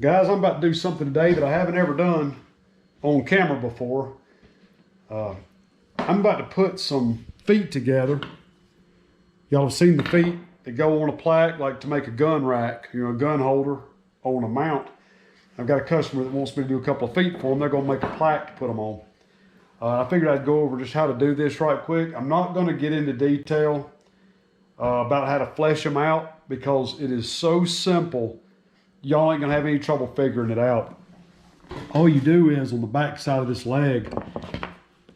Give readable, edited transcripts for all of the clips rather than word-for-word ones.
Guys, I'm about to do something today that I haven't ever done on camera before. I'm about to put some feet together. Y'all have seen the feet that go on a plaque, like to make a gun rack, you know, a gun holder on a mount. I've got a customer that wants me to do a couple of feet for them. They're going to make a plaque to put them on. I figured I'd go over just how to do this right quick. I'm not going to get into detail about how to flesh them out because it is so simple. Y'all ain't going to have any trouble figuring it out. All you do is on the back side of this leg,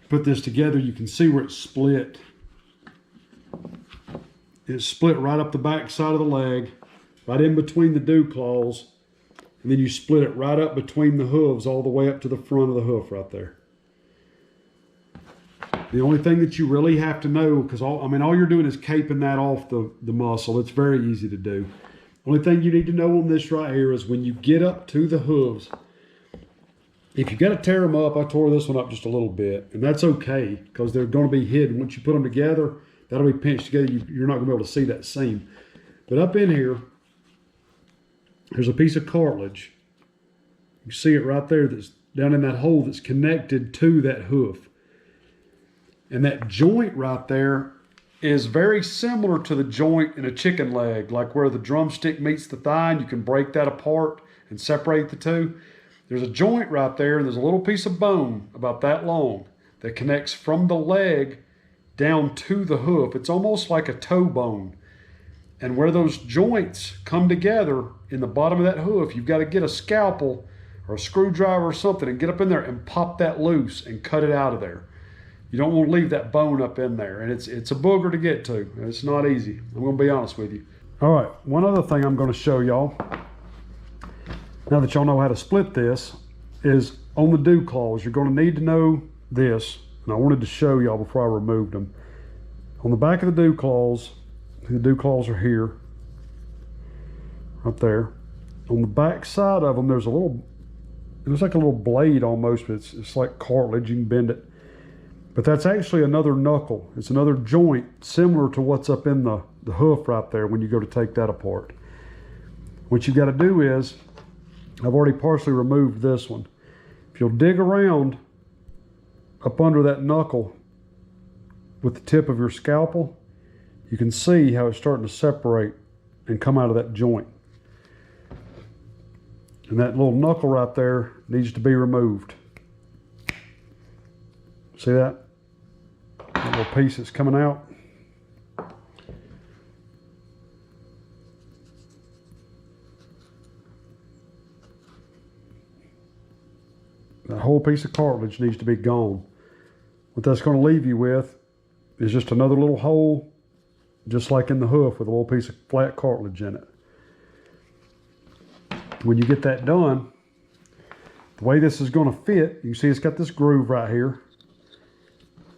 put this together, you can see where it's split. It's split right up the back side of the leg, right in between the dew claws, and then you split it right up between the hooves all the way up to the front of the hoof right there. The only thing that you really have to know, because all you're doing is caping that off the muscle. It's very easy to do. The only thing you need to know on this right here is when you get up to the hooves, if you got to tear them up, I tore this one up just a little bit, and that's okay because they're going to be hidden. Once you put them together, that'll be pinched together. You're not going to be able to see that seam. But up in here, there's a piece of cartilage. You see it right there that's down in that hole that's connected to that hoof. And that joint right there is very similar to the joint in a chicken leg, like where the drumstick meets the thigh and you can break that apart and separate the two. There's a joint right there and there's a little piece of bone about that long that connects from the leg down to the hoof. It's almost like a toe bone. And where those joints come together in the bottom of that hoof, you've got to get a scalpel or a screwdriver or something and get up in there and pop that loose and cut it out of there. You don't want to leave that bone up in there, and it's a booger to get to. It's not easy. I'm going to be honest with you. All right, one other thing I'm going to show y'all, now that y'all know how to split this, is on the dew claws. You're going to need to know this, and I wanted to show y'all before I removed them. On the back of the dew claws are here, right there. On the back side of them, there's a little, it looks like a little blade almost, but it's like cartilage. You can bend it. But that's actually another knuckle. It's another joint similar to what's up in the hoof right there when you go to take that apart. What you've got to do is, I've already partially removed this one. If you'll dig around up under that knuckle with the tip of your scalpel, you can see how it's starting to separate and come out of that joint. And that little knuckle right there needs to be removed. See that? That little piece that's coming out. That whole piece of cartilage needs to be gone. What that's going to leave you with is just another little hole, just like in the hoof, with a little piece of flat cartilage in it. When you get that done, the way this is going to fit, you can see it's got this groove right here.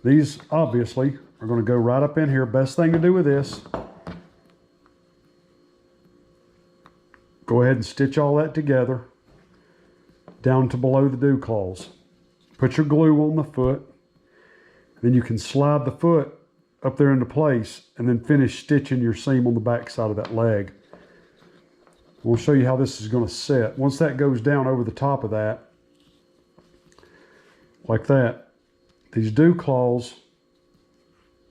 These obviously are going to go right up in here. Best thing to do with this, go ahead and stitch all that together down to below the dew claws. Put your glue on the foot, then you can slide the foot up there into place and then finish stitching your seam on the back side of that leg. We'll show you how this is going to set. Once that goes down over the top of that, like that, these dew claws,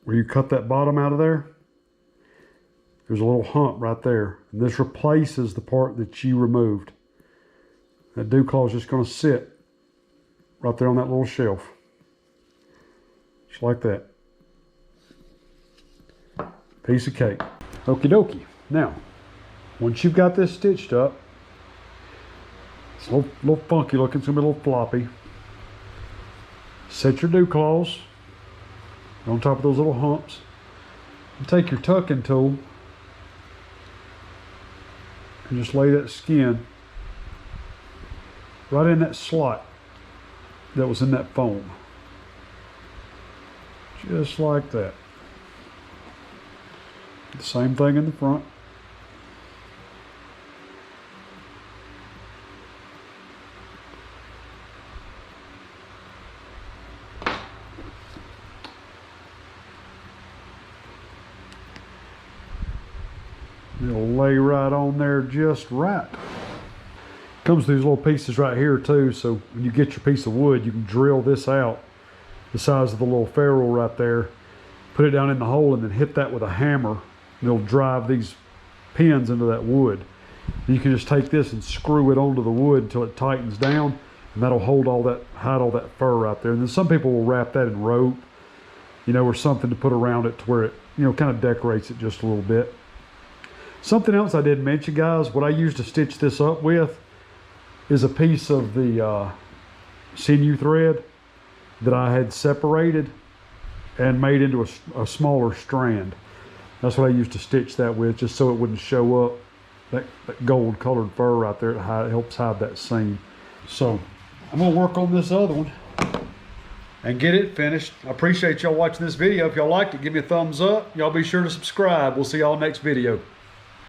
where you cut that bottom out of there, there's a little hump right there. And this replaces the part that you removed. That dew claw is just going to sit right there on that little shelf. Just like that. Piece of cake. Okie dokie. Now, once you've got this stitched up, it's a little funky looking, it's going to be a little floppy. Set your dew claws on top of those little humps. And take your tucking tool and just lay that skin right in that slot that was in that foam. Just like that. The same thing in the front. It'll lay right on there just right. Comes through these little pieces right here too, so when you get your piece of wood, you can drill this out the size of the little ferrule right there, put it down in the hole, and then hit that with a hammer, and it'll drive these pins into that wood. And you can just take this and screw it onto the wood until it tightens down, and that'll hold all that, hide all that fur right there. And then some people will wrap that in rope, you know, or something to put around it to where it, you know, kind of decorates it just a little bit. Something else I didn't mention, guys, what I use to stitch this up with is a piece of the sinew thread that I had separated and made into a smaller strand. That's what I used to stitch that with, just so it wouldn't show up that gold colored fur right there. It helps hide that seam. So I'm gonna work on this other one and get it finished. I appreciate y'all watching this video. If y'all liked it, give me a thumbs up. Y'all be sure to subscribe. We'll see y'all next video.